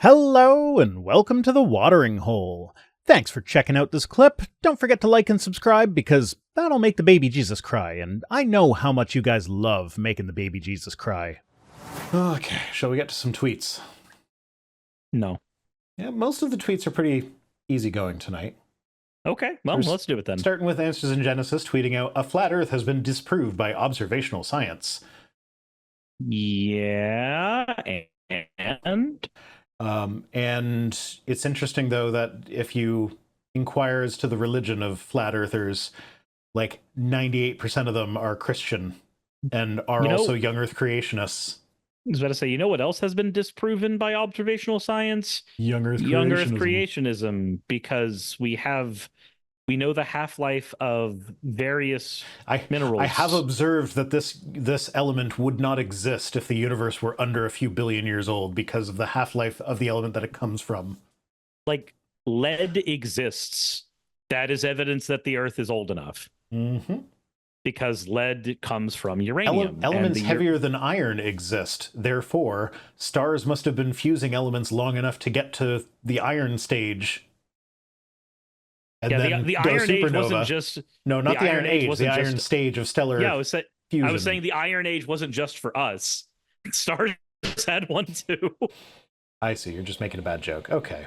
Hello and welcome to the Watering Hole. Thanks for checking out this clip. Don't forget to like and subscribe because that'll make the baby Jesus cry, and I know how much you guys love making the baby Jesus cry. Okay, shall we get to some tweets? No. Yeah, most of the tweets are pretty easygoing tonight. Okay, well, let's do it then. Starting with Answers in Genesis tweeting out, "A flat earth has been disproved by observational science." Yeah, and it's interesting, though, that if you inquire as to the religion of flat earthers, like 98% of them are Christian and are also young earth creationists. I was about to say, you know what else has been disproven by observational science? Young earth creationism, because we know the half-life of various minerals. I have observed that this element would not exist if the universe were under a few billion years old because of the half-life of the element that it comes from. Like, lead exists. That is evidence that the Earth is old enough. Mm-hmm. Because lead comes from uranium. Elements heavier than iron exist. Therefore, stars must have been fusing elements long enough to get to the iron stage. And then the go Iron supernova. Age wasn't just... No, not the Iron Age, the Iron Stage of stellar fusion. I was saying the Iron Age wasn't just for us. Stars had one too. I see, you're just making a bad joke. Okay.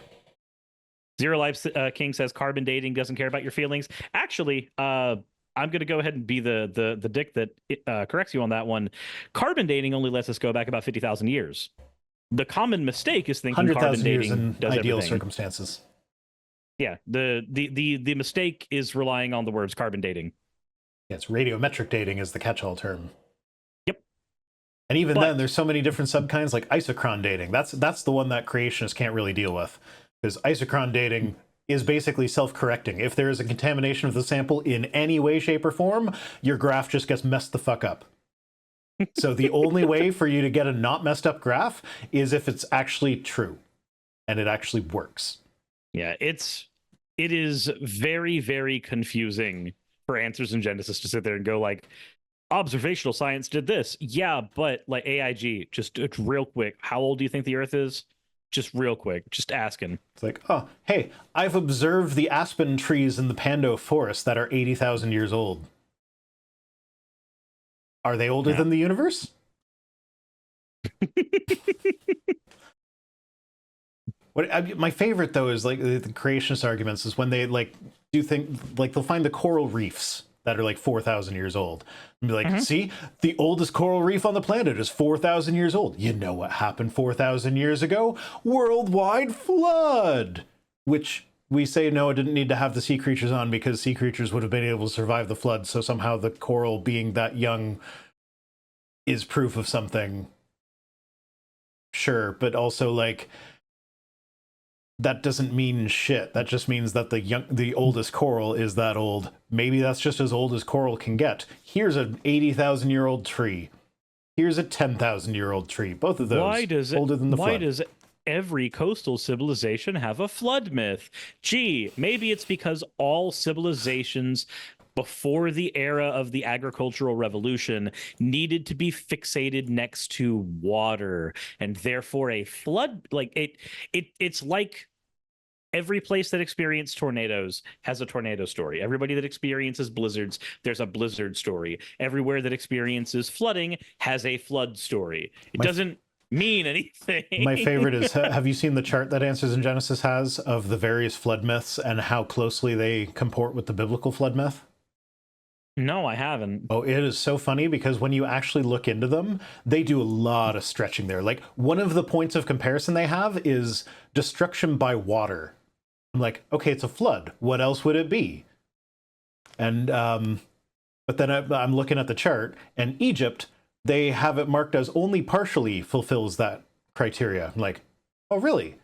Zero Life King says carbon dating doesn't care about your feelings. Actually, I'm going to go ahead and be the dick that corrects you on that one. Carbon dating only lets us go back about 50,000 years. The common mistake is thinking carbon dating years in does ideal everything. Circumstances. Yeah, the mistake is relying on the words carbon dating. Yes, radiometric dating is the catch-all term. Yep. And even then, there's so many different subkinds, like isochron dating. That's the one that creationists can't really deal with, because isochron dating is basically self-correcting. If there is a contamination of the sample in any way, shape, or form, your graph just gets messed the fuck up. So the only way for you to get a not messed up graph is if it's actually true, and it actually works. Yeah, it is very, very confusing for Answers in Genesis to sit there and go like, observational science did this. Yeah, but like AIG, just real quick, how old do you think the Earth is? Just real quick, just asking. It's like, oh, hey, I've observed the aspen trees in the Pando forest that are 80,000 years old. Are they older than the universe? My favorite, though, is like the creationist arguments is when they do things like they'll find the coral reefs that are like 4,000 years old and be like, see, the oldest coral reef on the planet is 4,000 years old. You know what happened 4,000 years ago? Worldwide flood, which we say, no, it didn't need to have the sea creatures on because sea creatures would have been able to survive the flood. So somehow the coral being that young is proof of something. Sure. But also like, that doesn't mean shit. That just means that the oldest coral is that old. Maybe that's just as old as coral can get. Here's an 80,000-year-old tree. Here's a 10,000-year-old tree. Both of those older than the flood. Why does every coastal civilization have a flood myth? Gee, maybe it's because all civilizations before the era of the agricultural revolution needed to be fixated next to water, and therefore a flood, it's like every place that experienced tornadoes has a tornado story. Everybody that experiences blizzards, there's a blizzard story. Everywhere that experiences flooding has a flood story. It doesn't mean anything. My favorite is, have you seen the chart that Answers in Genesis has of the various flood myths and how closely they comport with the biblical flood myth? No, I haven't. Oh, it is so funny because when you actually look into them, they do a lot of stretching there. Like, one of the points of comparison they have is destruction by water. I'm like, okay, it's a flood. What else would it be? And, but then I'm looking at the chart, and Egypt, they have it marked as only partially fulfills that criteria. I'm like, oh, really?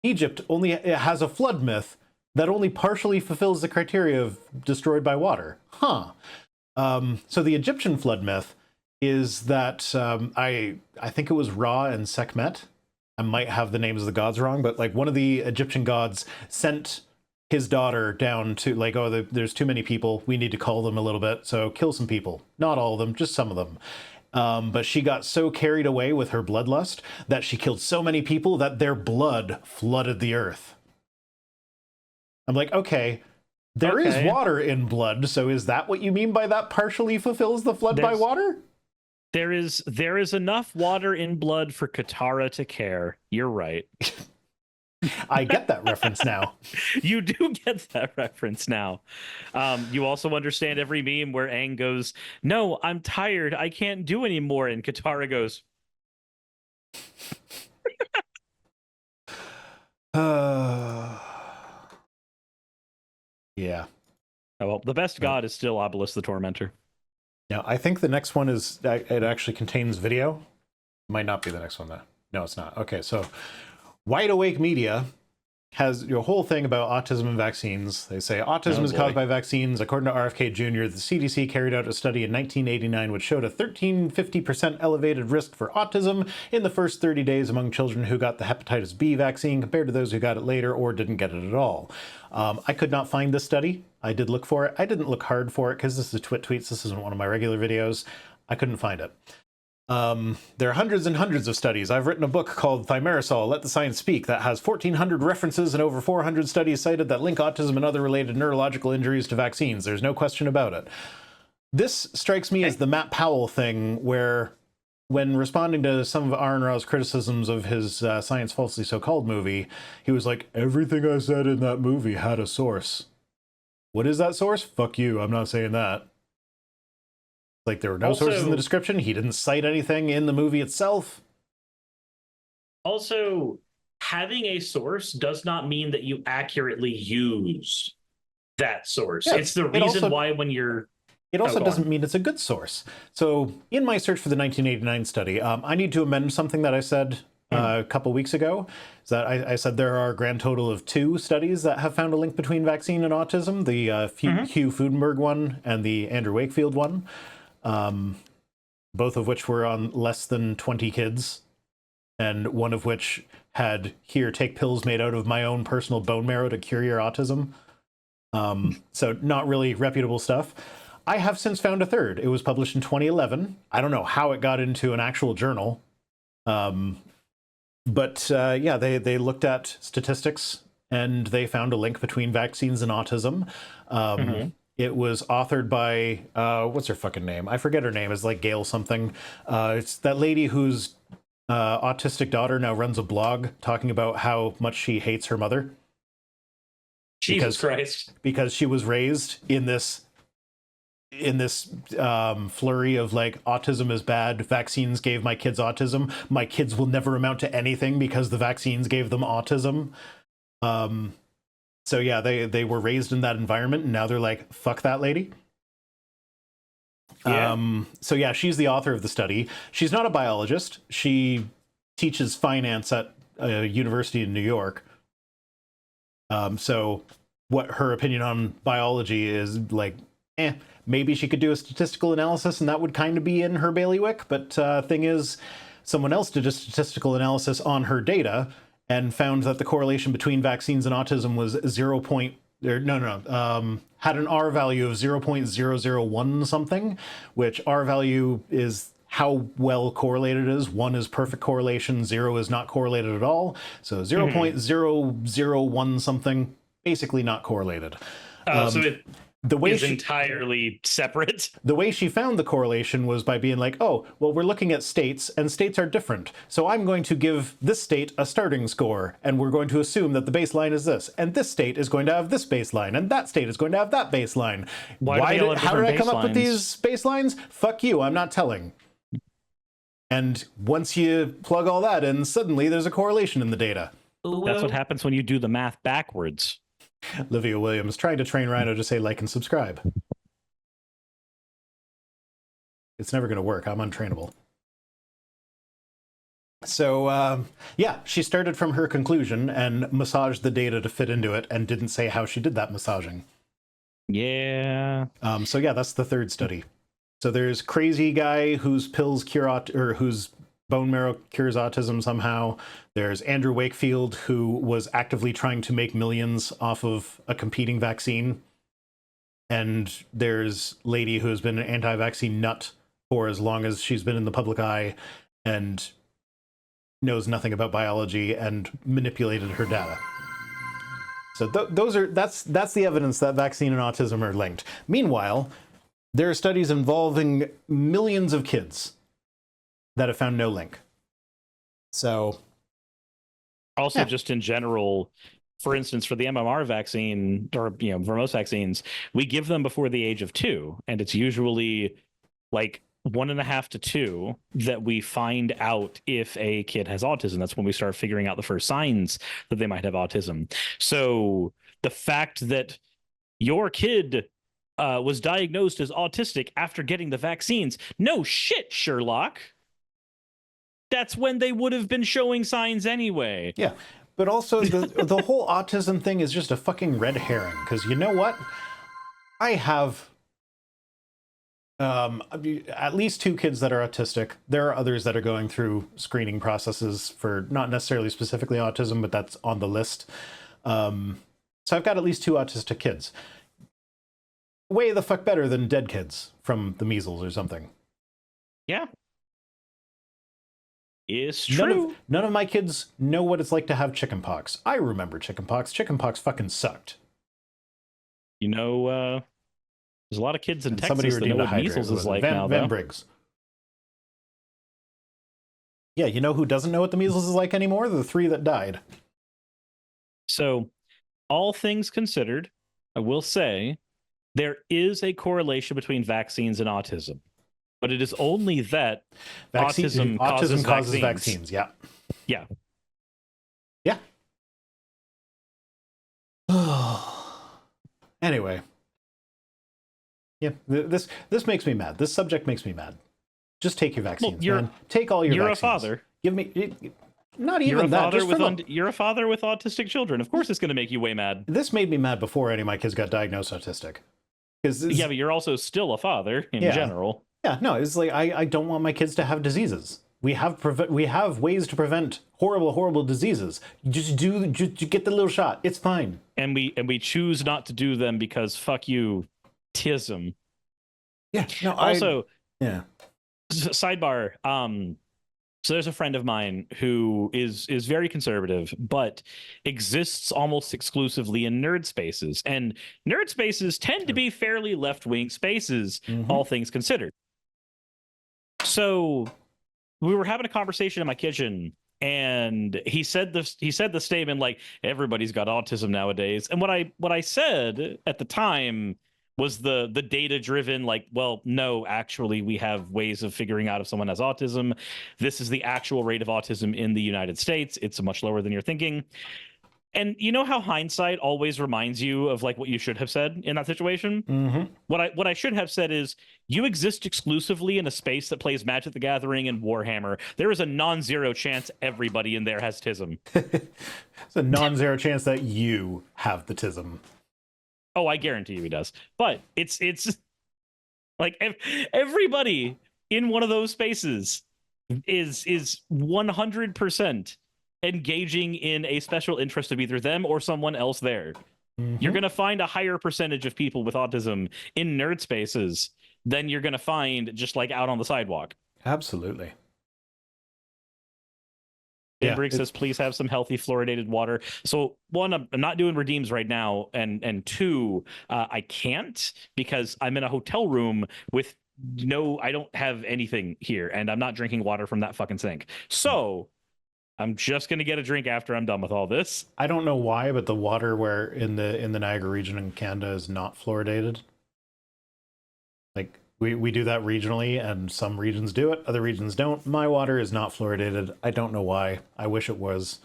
Egypt only has a flood myth that only partially fulfills the criteria of destroyed by water. Huh. So the Egyptian flood myth is that I think it was Ra and Sekhmet. I might have the names of the gods wrong, but like one of the Egyptian gods sent his daughter down to like, oh, there's too many people. We need to cull them a little bit. So kill some people. Not all of them, just some of them. But she got so carried away with her bloodlust that she killed so many people that their blood flooded the earth. I'm like, okay, there is water in blood, so is that what you mean by that partially fulfills the flood by water? There is enough water in blood for Katara to care. You're right. I get that reference now. You do get that reference now. You also understand every meme where Aang goes, "No, I'm tired. I can't do anymore," and Katara goes, Yeah. "Oh well, the best god is still Obelisk the Tormentor." Now, I think the next one is, it actually contains video. Might not be the next one, though. No, it's not. Okay, so Wide Awake Media has your whole thing about autism and vaccines. They say autism is caused by vaccines. According to RFK Jr., the CDC carried out a study in 1989 which showed a 1350% elevated risk for autism in the first 30 days among children who got the hepatitis B vaccine compared to those who got it later or didn't get it at all. I could not find this study. I did look for it. I didn't look hard for it because this is a tweets. This isn't one of my regular videos. I couldn't find it. There are hundreds and hundreds of studies. I've written a book called Thimerosal, Let the Science Speak, that has 1,400 references and over 400 studies cited that link autism and other related neurological injuries to vaccines. There's no question about it. This strikes me as the Matt Powell thing, where when responding to some of Aaron Rao's criticisms of his Science Falsely So-Called movie, he was like, everything I said in that movie had a source. What is that source? Fuck you, I'm not saying that. Like, there were no sources in the description. He didn't cite anything in the movie itself. Also, having a source does not mean that you accurately use that source. Yeah, it's the reason why when you're... It also doesn't mean it's a good source. So in my search for the 1989 study, I need to amend something that I said a couple weeks ago. Is that I said there are a grand total of 2 studies that have found a link between vaccine and autism, the Hugh Fudenberg one and the Andrew Wakefield one. Both of which were on less than 20 kids, and one of which had, here, take pills made out of my own personal bone marrow to cure your autism. So not really reputable stuff. I have since found a third. It was published in 2011. I don't know how it got into an actual journal. But yeah, they looked at statistics and they found a link between vaccines and autism. It was authored by, what's her fucking name? I forget her name. It's like Gail something. It's that lady whose autistic daughter now runs a blog talking about how much she hates her mother. Jesus Christ. Because she was raised in this flurry of like, autism is bad, vaccines gave my kids autism, my kids will never amount to anything because the vaccines gave them autism. So yeah, they were raised in that environment, and now they're like, fuck that lady. Yeah. So yeah, she's the author of the study. She's not a biologist. She teaches finance at a university in New York. So what her opinion on biology is, like, maybe she could do a statistical analysis and that would kind of be in her bailiwick. But thing is, someone else did a statistical analysis on her data and found that the correlation between vaccines and autism was had an R value of 0.001 something, which R value is how well correlated it is. 1 is perfect correlation, 0 is not correlated at all. So 0.001 something, basically not correlated. So it is entirely separate. The way she found the correlation was by being like, oh, well, we're looking at states, and states are different. So I'm going to give this state a starting score, and we're going to assume that the baseline is this, and this state is going to have this baseline, and that state is going to have that baseline. How did I come up with these baselines? Fuck you, I'm not telling. And once you plug all that in, suddenly there's a correlation in the data. That's what happens when you do the math backwards. Olivia Williams trying to train Rhino to say like and subscribe. It's never going to work. I'm untrainable. So, yeah, she started from her conclusion and massaged the data to fit into it and didn't say how she did that massaging. Yeah. So, yeah, that's the third study. So there's crazy guy whose pills cure or whose bone marrow cures autism somehow. There's Andrew Wakefield, who was actively trying to make millions off of a competing vaccine. And there's lady who has been an anti-vaccine nut for as long as she's been in the public eye and knows nothing about biology and manipulated her data. So that's the evidence that vaccine and autism are linked. Meanwhile, there are studies involving millions of kids that have found no link. So, also, just in general, for instance, for the MMR vaccine, or for most vaccines, we give them before the age of 2, and it's usually like 1.5 to 2 that we find out if a kid has autism. That's when we start figuring out the first signs that they might have autism. So the fact that your kid was diagnosed as autistic after getting the vaccines, no shit, Sherlock. That's when they would have been showing signs anyway. Yeah, but also the whole autism thing is just a fucking red herring. Because you know what? I have at least 2 kids that are autistic. There are others that are going through screening processes for not necessarily specifically autism, but that's on the list. So I've got at least 2 autistic kids. Way the fuck better than dead kids from the measles or something. Yeah. It's true. None of my kids know what it's like to have chickenpox. I remember chickenpox. Chickenpox fucking sucked. There's a lot of kids in Texas that know what measles is like now, though. Van Briggs. Yeah, you know who doesn't know what the measles is like anymore? The 3 that died. So, all things considered, I will say there is a correlation between vaccines and autism. But it is only that autism causes vaccines. Yeah. Yeah. Yeah. Anyway. Yeah, this makes me mad. This subject makes me mad. Just take your vaccines, man. Take all your vaccines. You're a father. Give me... Not even that. You're a father with autistic children. Of course it's going to make you way mad. This made me mad before any of my kids got diagnosed autistic. Yeah, but you're also still a father in general. Yeah, no, it's like I don't want my kids to have diseases. We have ways to prevent horrible diseases. Just get the little shot. It's fine. And we choose not to do them because fuck you, tism. Yeah. No. Also, yeah. Sidebar. So there's a friend of mine who is very conservative, but exists almost exclusively in nerd spaces. And nerd spaces tend to be fairly left-wing spaces, all things considered. So we were having a conversation in my kitchen, and he said the statement like, everybody's got autism nowadays. And what I said at the time was the data driven, like, well, no, actually we have ways of figuring out if someone has autism. This is the actual rate of autism in the United States. It's much lower than you're thinking. And you know how hindsight always reminds you of like what you should have said in that situation? What I should have said is, you exist exclusively in a space that plays Magic the Gathering and Warhammer. There is a non-zero chance everybody in there has tism. It's a non-zero chance that you have the tism. Oh, I guarantee you he does. But it's like everybody in one of those spaces is 100% engaging in a special interest of either them or someone else there. You're going to find a higher percentage of people with autism in nerd spaces than you're going to find just like out on the sidewalk. Absolutely. Briggs says, please have some healthy fluoridated water. So 1, I'm not doing redeems right now. And 2, I can't because I'm in a hotel room with I don't have anything here, and I'm not drinking water from that fucking sink. So I'm just going to get a drink after I'm done with all this. I don't know why, but the water where in the Niagara region in Canada is not fluoridated. Like we do that regionally, and some regions do it, other regions don't. My water is not fluoridated. I don't know why. I wish it was.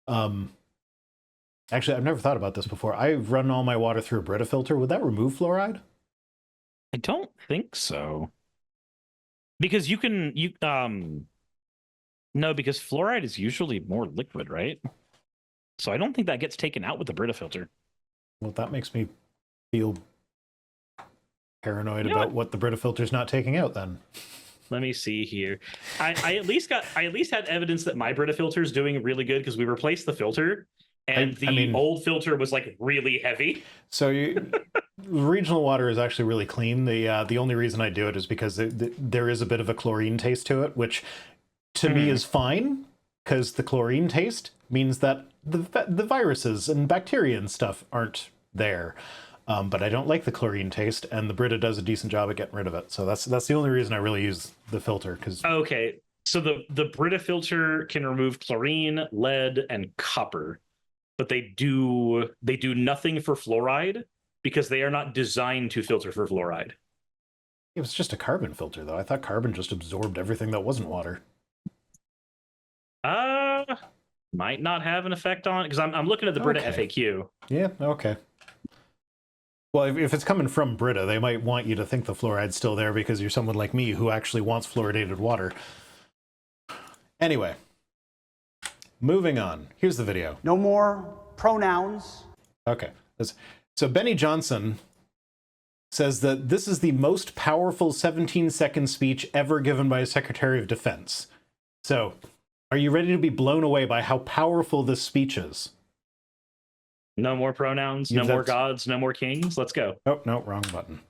Actually, I've never thought about this before. I've run all my water through a Brita filter. Would that remove fluoride? I don't think so. Because no, because fluoride is usually more liquid, right? So I don't think that gets taken out with the Brita filter. Well, that makes me feel paranoid about what the Brita filter's not taking out then. Let me see here. I at least had evidence that my Brita filter is doing really good because we replaced the filter and I mean, old filter was like really heavy. So regional water is actually really clean. The only reason I do it is because there is a bit of a chlorine taste to it, which to me is fine, because the chlorine taste means that the viruses and bacteria and stuff aren't there. But I don't like the chlorine taste, and the Brita does a decent job at getting rid of it. So that's the only reason I really use the filter. Because Okay, so the Brita filter can remove chlorine, lead, and copper, but they do nothing for fluoride because they are not designed to filter for fluoride. it was just a carbon filter, though. I thought carbon just absorbed everything that wasn't water. Might not have an effect on it because I'm looking at the Brita FAQ. Yeah, okay. Well, if it's coming from Brita, they might want you to think the fluoride's still there because you're someone like me who actually wants fluoridated water. Anyway, moving on. Here's the video. No more pronouns. Okay. So Benny Johnson says that this is the most powerful 17-second speech ever given by a Secretary of Defense. So, are you ready to be blown away by how powerful this speech is? No more pronouns, no more gods, no more kings. Let's go. Oh, no, wrong button.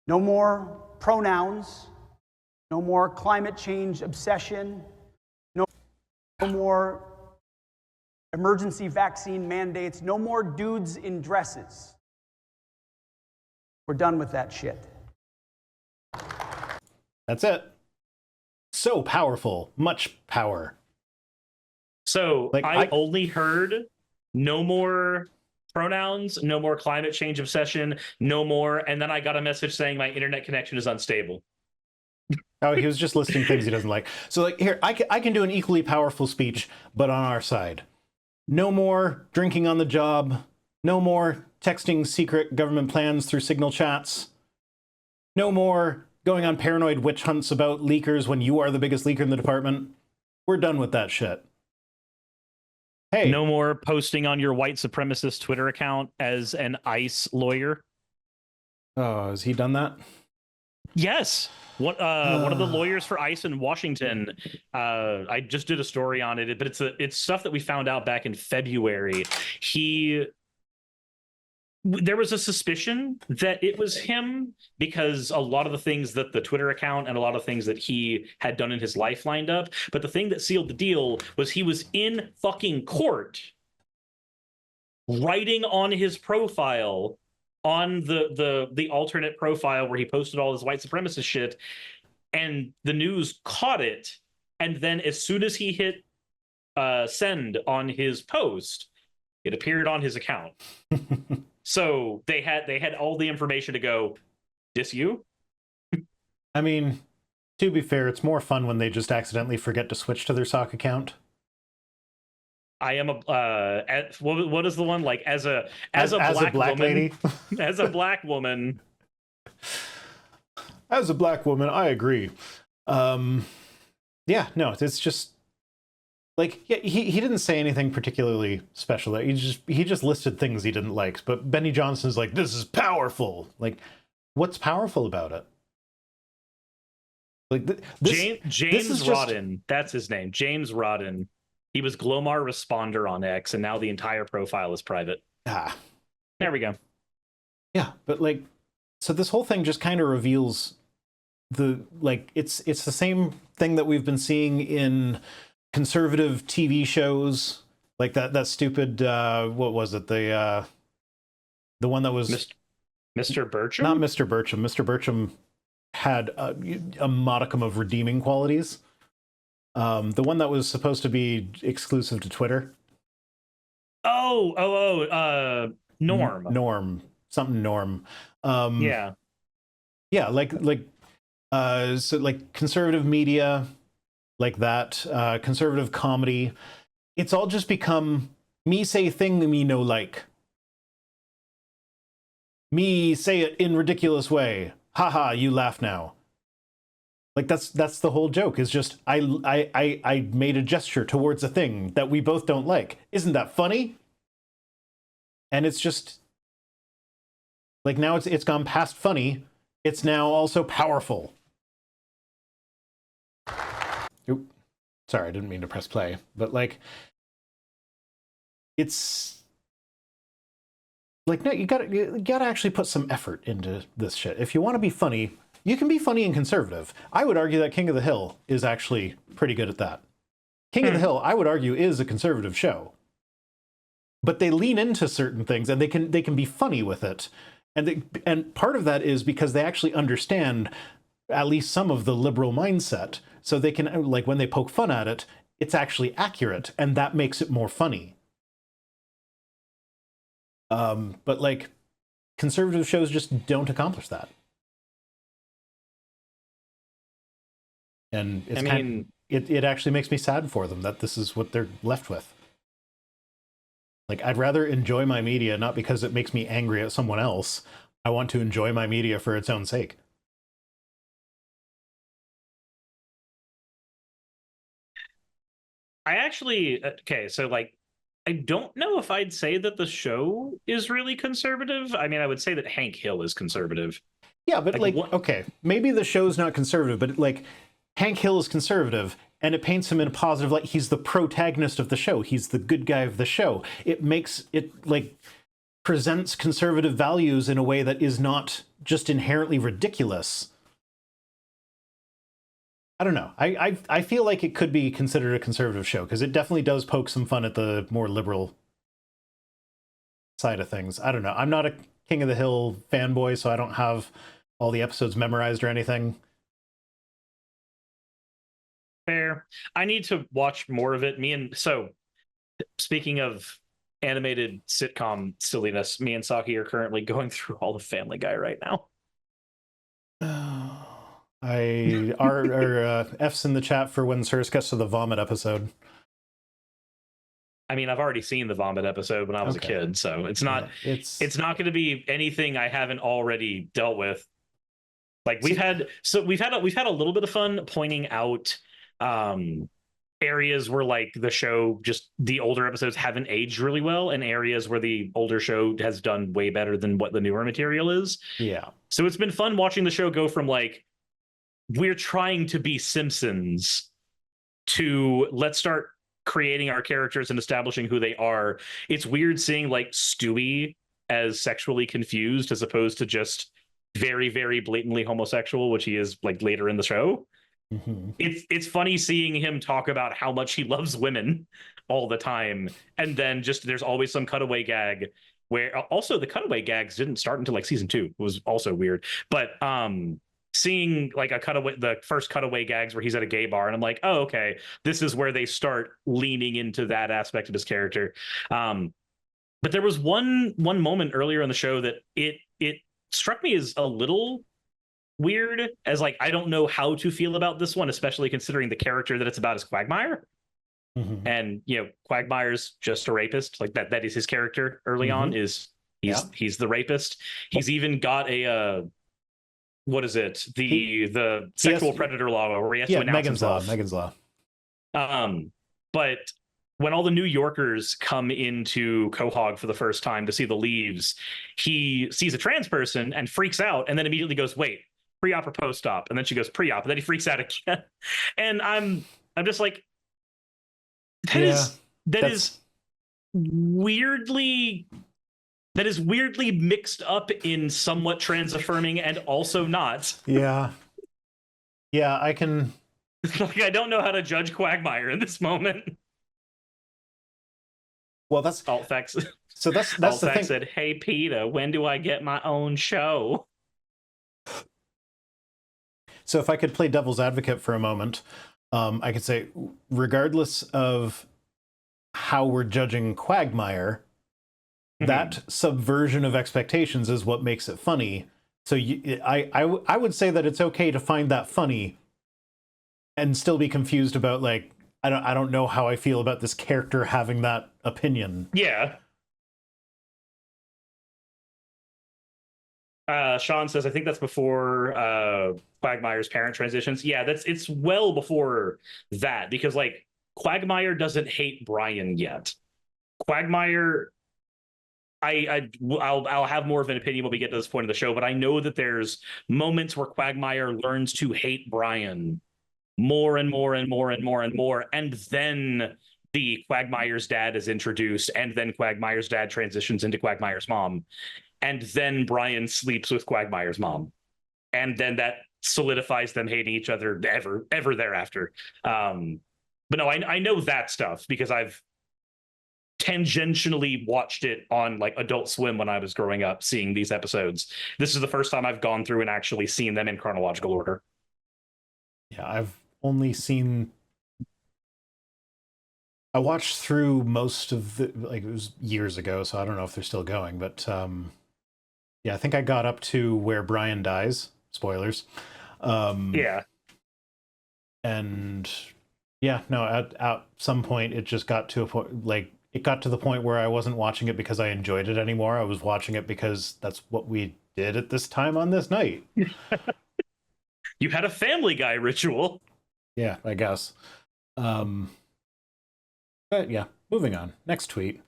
No more pronouns. No more climate change obsession. No more emergency vaccine mandates. No more dudes in dresses. We're done with that shit. That's it. So powerful. Much power. So I only heard no more pronouns, no more climate change obsession, no more. And then I got a message saying my internet connection is unstable. Oh, he was just listing things he doesn't like. So, like, here, I can do an equally powerful speech, but on our side. No more drinking on the job. No more texting secret government plans through signal chats. No more going on paranoid witch hunts about leakers when you are the biggest leaker in the department. We're done with that shit. Hey. No more posting on your white supremacist Twitter account as an ICE lawyer. Oh, has he done that? Yes. One of the lawyers for ICE in Washington. I just did a story on it, but it's stuff that we found out back in February. There was a suspicion that it was him because a lot of the things that the Twitter account and a lot of things that he had done in his life lined up. But the thing that sealed the deal was he was in fucking court writing on his profile, on the alternate profile where he posted all his white supremacist shit, and the news caught it. And then as soon as he hit send on his post, it appeared on his account. So they had all the information to go, diss you? I mean, to be fair, it's more fun when they just accidentally forget to switch to their sock account. I am what is the one, like as a black woman, lady? As a black woman. As a black woman, I agree. Yeah, no, it's just like, yeah, he didn't say anything particularly special there. He just listed things he didn't like. But Benny Johnson's like, this is powerful. Like, what's powerful about it? Like James Rodden, that's his name. James Rodden. He was Glomar Responder on X, and now the entire profile is private. There we go. Yeah, but like, so this whole thing just kind of reveals it's the same thing that we've been seeing in conservative TV shows, like that stupid what was it, the one that was Mr. Bertram? Not Mr. Bertram. Mr. Bertram had a modicum of redeeming qualities. The one that was supposed to be exclusive to Twitter. Norm. Norm. Yeah, so like conservative media, like that, conservative comedy, it's all just become me say thing me no like. Me say it in ridiculous way. Haha, you laugh now. Like that's the whole joke, is just I made a gesture towards a thing that we both don't like. Isn't that funny? And it's just like, now it's gone past funny. It's now also powerful. Oop. Sorry, I didn't mean to press play, but like, it's like, no, you gotta actually put some effort into this shit. If you want to be funny, you can be funny and conservative. I would argue that King of the Hill is actually pretty good at that. King of the Hill, I would argue, is a conservative show, but they lean into certain things and they can be funny with it, and part of that is because they actually understand at least some of the liberal mindset, so they can, like, when they poke fun at it, it's actually accurate, and that makes it more funny. But like, conservative shows just don't accomplish that. And it's it actually makes me sad for them that this is what they're left with. Like, I'd rather enjoy my media, not because it makes me angry at someone else. I want to enjoy my media for its own sake. I actually, okay, so like, I don't know if I'd say that the show is really conservative. I mean, I would say that Hank Hill is conservative. Yeah, but like okay, maybe the show's not conservative, but like, Hank Hill is conservative, and it paints him in a positive light. He's the protagonist of the show. He's the good guy of the show. It makes it, like, presents conservative values in a way that is not just inherently ridiculous. I don't know. I feel like it could be considered a conservative show, because it definitely does poke some fun at the more liberal side of things. I don't know. I'm not a King of the Hill fanboy, so I don't have all the episodes memorized or anything. Fair. I need to watch more of it. So speaking of animated sitcom silliness, me and Saki are currently going through all of Family Guy right now. F's in the chat for when Sirs gets to the vomit episode. I mean, I've already seen the vomit episode when I was a kid, so it's not not going to be anything I haven't already dealt with. Like, we've had a little bit of fun pointing out areas where, like, the show, just the older episodes haven't aged really well, and areas where the older show has done way better than what the newer material is. Yeah. So it's been fun watching the show go from, like, we're trying to be Simpsons to let's start creating our characters and establishing who they are. It's weird seeing, like, Stewie as sexually confused as opposed to just very, very blatantly homosexual, which he is, like, later in the show. Mm-hmm. It's funny seeing him talk about how much he loves women all the time, and then just there's always some cutaway gag where also the cutaway gags didn't start until like season 2. It was also weird, but seeing like the first cutaway gags where he's at a gay bar, and I'm like, oh, okay, this is where they start leaning into that aspect of his character. But there was one moment earlier in the show that it struck me as a little weird, as like, I don't know how to feel about this one, especially considering the character that it's about is Quagmire. Mm-hmm. And Quagmire's just a rapist. Like, that is his character early on, is he's the rapist. He's even got a what is it, the sexual predator law where he has to announce himself. Megan's Law. But when all the New Yorkers come into Quahog for the first time to see the leaves, he sees a trans person and freaks out, and then immediately goes, wait, pre-op or post-op? And then she goes, pre-op, and then he freaks out again. And I'm just like, that is weirdly mixed up in somewhat trans-affirming and also not. Yeah, I can. Like, I don't know how to judge Quagmire in this moment. Well, that's Altfax. So that's Altfax the thing. Said, "Hey Peter, when do I get my own show?" So if I could play devil's advocate for a moment, I could say, regardless of how we're judging Quagmire, that subversion of expectations is what makes it funny. So I would say that it's okay to find that funny and still be confused about, like, I don't know how I feel about this character having that opinion. Yeah. Sean says, I think that's before Quagmire's parent transitions. Yeah, it's well before that, because, like, Quagmire doesn't hate Brian yet. Quagmire, I'll have more of an opinion when we get to this point of the show, but I know that there's moments where Quagmire learns to hate Brian more and more and more and more and more, and then the Quagmire's dad is introduced, and then Quagmire's dad transitions into Quagmire's mom, and then Brian sleeps with Quagmire's mom, and then that solidifies them hating each other ever thereafter. But no, I know that stuff because I've tangentially watched it on like Adult Swim when I was growing up, seeing these episodes. This is the first time I've gone through and actually seen them in chronological order. Yeah, I've only seen. I watched through most of the, like, it was years ago, so I don't know if they're still going, but yeah, I think I got up to where Brian dies. Spoilers. Yeah. And yeah, no, at some point it just got to a point, like, it got to the point where I wasn't watching it because I enjoyed it anymore. I was watching it because that's what we did at this time on this night. You had a Family Guy ritual. Yeah, I guess. But yeah, moving on. Next tweet.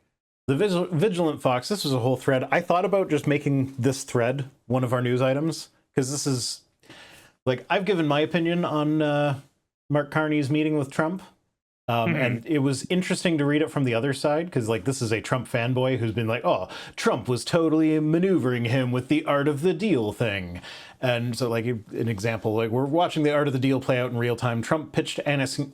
The Vigilant Fox, this was a whole thread. I thought about just making this thread one of our news items, because this is, like, I've given my opinion on Mark Carney's meeting with Trump. And it was interesting to read it from the other side, because, like, this is a Trump fanboy who's been like, oh, Trump was totally maneuvering him with the art of the deal thing. And so, like, an example, like, we're watching the art of the deal play out in real time. Trump pitched annexing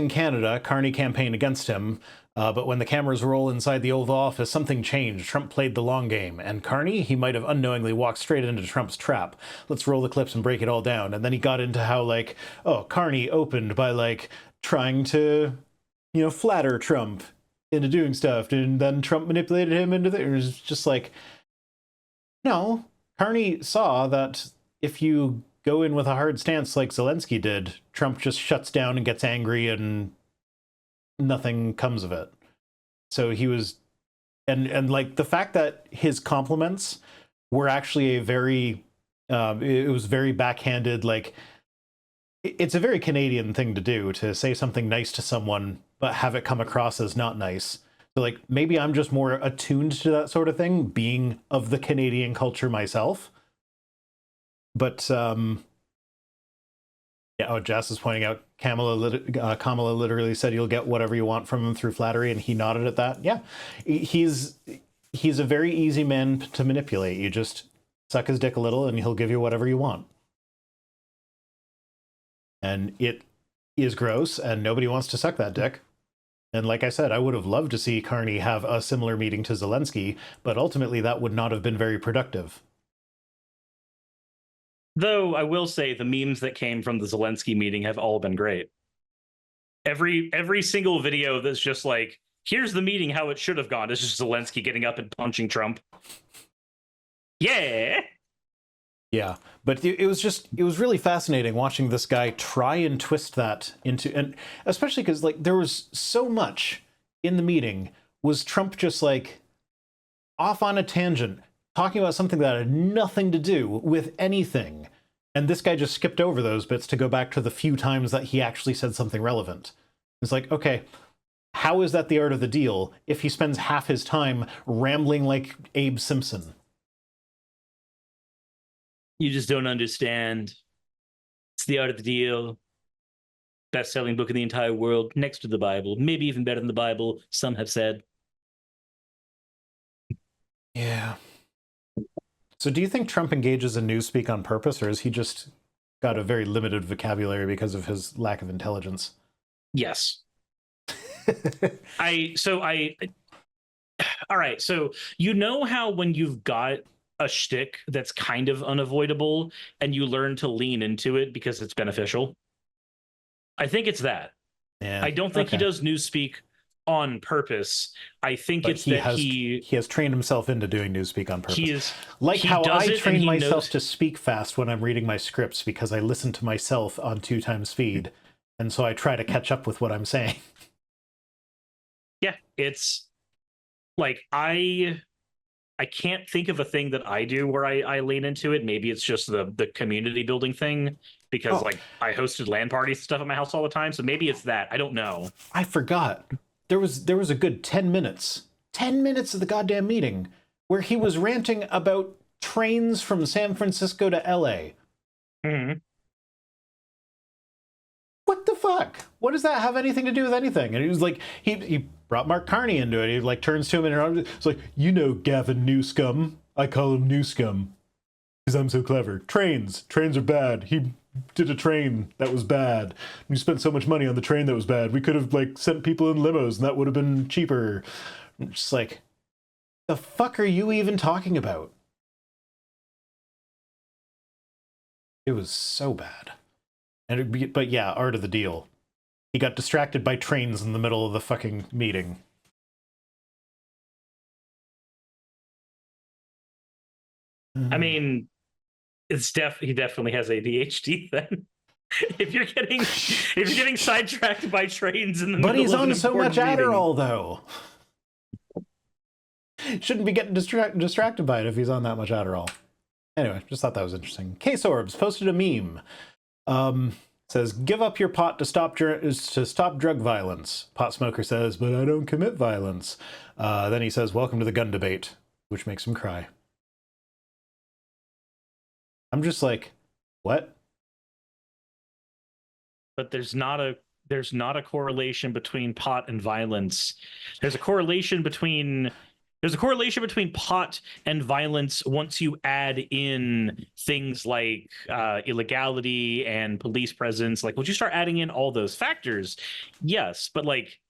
Canada. Carney campaigned against him. But when the cameras roll inside the Oval Office, something changed. Trump played the long game. And Carney, he might have unknowingly walked straight into Trump's trap. Let's roll the clips and break it all down. And then he got into how, like, oh, Carney opened by, like, trying to, you know, flatter Trump into doing stuff. And then Trump manipulated him into it. It was just like, no, Carney saw that if you go in with a hard stance like Zelensky did, Trump just shuts down and gets angry and nothing comes of it. So he was, and like the fact that his compliments were actually a very, it was very backhanded, like, it's a very Canadian thing to do, to say something nice to someone, but have it come across as not nice. So, like, maybe I'm just more attuned to that sort of thing, being of the Canadian culture myself. But, yeah, oh, Jess is pointing out, Kamala literally said you'll get whatever you want from him through flattery, and he nodded at that. Yeah, he's a very easy man to manipulate. You just suck his dick a little, and he'll give you whatever you want. And it is gross, and nobody wants to suck that dick. And like I said, I would have loved to see Carney have a similar meeting to Zelensky, but ultimately that would not have been very productive. Though I will say the memes that came from the Zelensky meeting have all been great. Every single video that's just like, here's the meeting, how it should have gone, is just Zelensky getting up and punching Trump. Yeah. Yeah, but it was really fascinating watching this guy try and twist that into, and especially because, like, there was so much in the meeting was Trump just, like, off on a tangent, talking about something that had nothing to do with anything. And this guy just skipped over those bits to go back to the few times that he actually said something relevant. It's like, okay, how is that the art of the deal if he spends half his time rambling like Abe Simpson? You just don't understand. It's the art of the deal. Best-selling book in the entire world, next to the Bible. Maybe even better than the Bible, some have said. Yeah. So do you think Trump engages in newspeak on purpose, or is he just got a very limited vocabulary because of his lack of intelligence? Yes. All right, so you know how when you've got a shtick that's kind of unavoidable and you learn to lean into it because it's beneficial? I think it's that. Yeah. I don't think he does newspeak on purpose. I think but it's he has trained himself into doing newspeak on purpose. He is like how I train myself knows... to speak fast when I'm reading my scripts, because I listen to myself on 2x speed, and so I try to catch up with what I'm saying. Yeah, it's like I can't think of a thing that I do where I lean into it. Maybe it's just the community building thing, because like I hosted LAN parties and stuff at my house all the time. So maybe it's that. I don't know. I forgot. There was a good 10 minutes of the goddamn meeting where he was ranting about trains from San Francisco to LA. Mm-hmm. what the fuck? What does that have anything to do with anything? And he was like, he brought Mark Carney into it. He like turns to him and it's like, you know, Gavin Newscum. I call him Newscum because I'm so clever. Trains are bad. He did a train that was bad. We spent so much money on the train that was bad. We could have like sent people in limos and that would have been cheaper. I'm just like, the fuck are you even talking about? It was so bad. But yeah, art of the deal. He got distracted by trains in the middle of the fucking meeting. I mean, he definitely has ADHD then. if you're getting sidetracked by trains in the But middle he's of an on so much important meeting. Adderall, though. Shouldn't be getting distracted by it if he's on that much Adderall. Anyway, just thought that was interesting. Case Orbs posted a meme. Says, give up your pot to stop drug violence. Pot smoker says, but I don't commit violence. Then he says, welcome to the gun debate, which makes him cry. I'm just like, what? But there's not a correlation between pot and violence. There's a correlation between pot and violence once you add in things like illegality and police presence. Like, once you start adding in all those factors, yes, but like,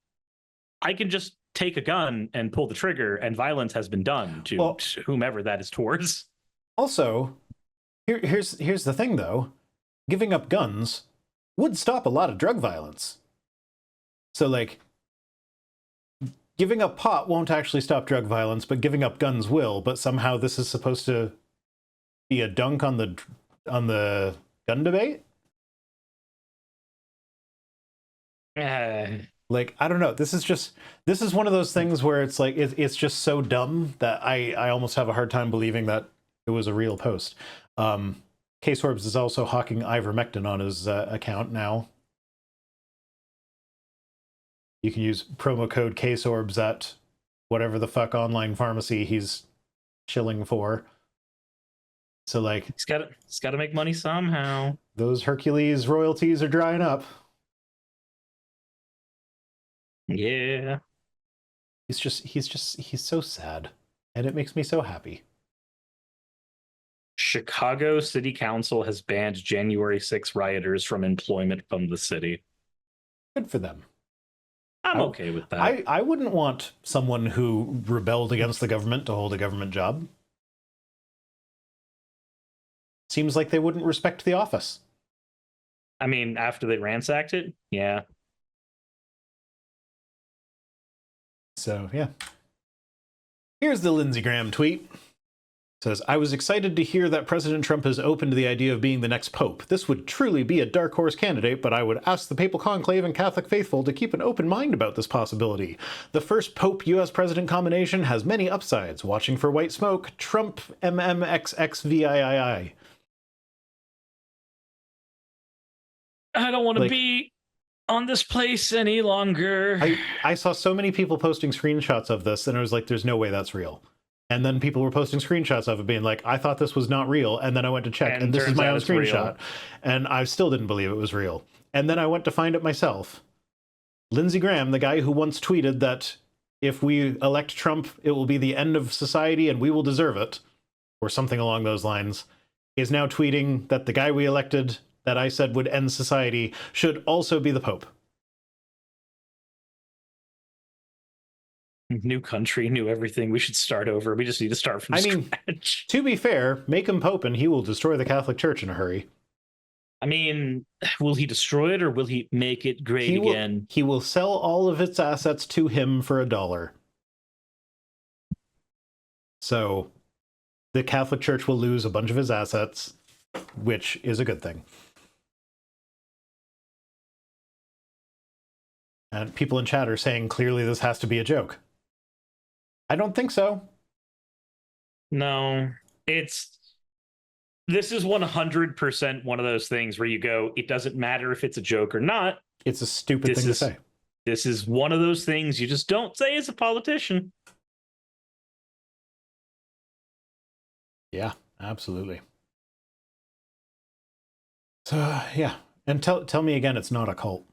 I can just take a gun and pull the trigger, and violence has been done to whomever that is towards. Also, here's the thing, though. Giving up guns would stop a lot of drug violence. So, like, giving up pot won't actually stop drug violence, but giving up guns will. But somehow this is supposed to be a dunk on the gun debate? Like, I don't know. This is one of those things where it's like it's just so dumb that I almost have a hard time believing that it was a real post. Case Orbs is also hawking ivermectin on his account now. You can use promo code CaseOrbs at whatever the fuck online pharmacy he's chilling for. So like, he's got to make money somehow. Those Hercules royalties are drying up. Yeah. He's so sad, and it makes me so happy. Chicago City Council has banned January 6 rioters from employment from the city. Good for them. I'm okay with that. I wouldn't want someone who rebelled against the government to hold a government job. Seems like they wouldn't respect the office. I mean, after they ransacked it, yeah. So, yeah. Here's the Lindsey Graham tweet. It says, I was excited to hear that President Trump is open to the idea of being the next pope. This would truly be a dark horse candidate, but I would ask the papal conclave and Catholic faithful to keep an open mind about this possibility. The first pope-U.S. president combination has many upsides. Watching for white smoke, Trump MMXXVIII. I don't want to be on this place any longer. I saw so many people posting screenshots of this, and I was like, there's no way that's real. And then people were posting screenshots of it being like, I thought this was not real. And then I went to check, and this is my own screenshot. Real. And I still didn't believe it was real. And then I went to find it myself. Lindsey Graham, the guy who once tweeted that if we elect Trump, it will be the end of society and we will deserve it, or something along those lines, is now tweeting that the guy we elected that I said would end society should also be the Pope. New country, new everything. We should start over. We just need to start from scratch. To be fair, make him Pope and he will destroy the Catholic Church in a hurry. I mean, will he destroy it or will he make it great again? He will sell all of its assets to him for $1. So the Catholic Church will lose a bunch of his assets, which is a good thing. And people in chat are saying clearly this has to be a joke. I don't think so. No, this is 100% one of those things where you go, it doesn't matter if it's a joke or not. It's a stupid thing to say. This is one of those things you just don't say as a politician. Yeah, absolutely. So, yeah. And tell me again, it's not a cult.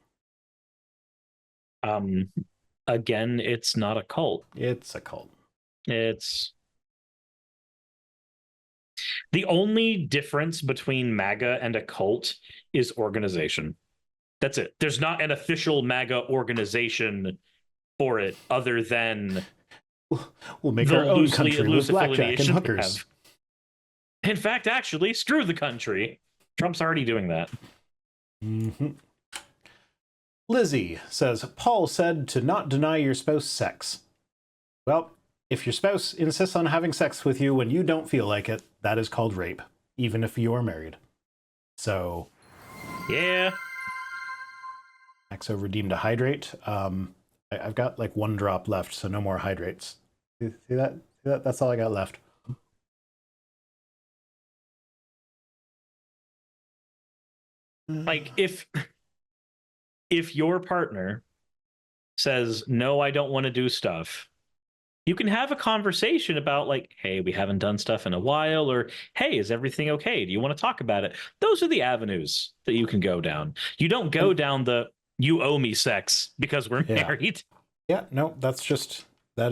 Again, it's not a cult. It's a cult. It's the only difference between MAGA and a cult is organization. That's it. There's not an official MAGA organization for it other than We'll make the our own loosely country with loose blackjack and affiliation they hookers. have. In fact, actually, screw the country. Trump's already doing that. Mm-hmm. Lizzie says, Paul said to not deny your spouse sex. Well, if your spouse insists on having sex with you when you don't feel like it, that is called rape, even if you are married. So, Yeah. Maxo redeemed a hydrate. I've got like 1 drop left, so no more hydrates. See that? See that? That's all I got left. Like if your partner says, no, I don't want to do stuff, you can have a conversation about like, hey, we haven't done stuff in a while, or hey, is everything okay? Do you want to talk about it? Those are the avenues that you can go down. You don't go down the you owe me sex because we're married. Yeah, no, that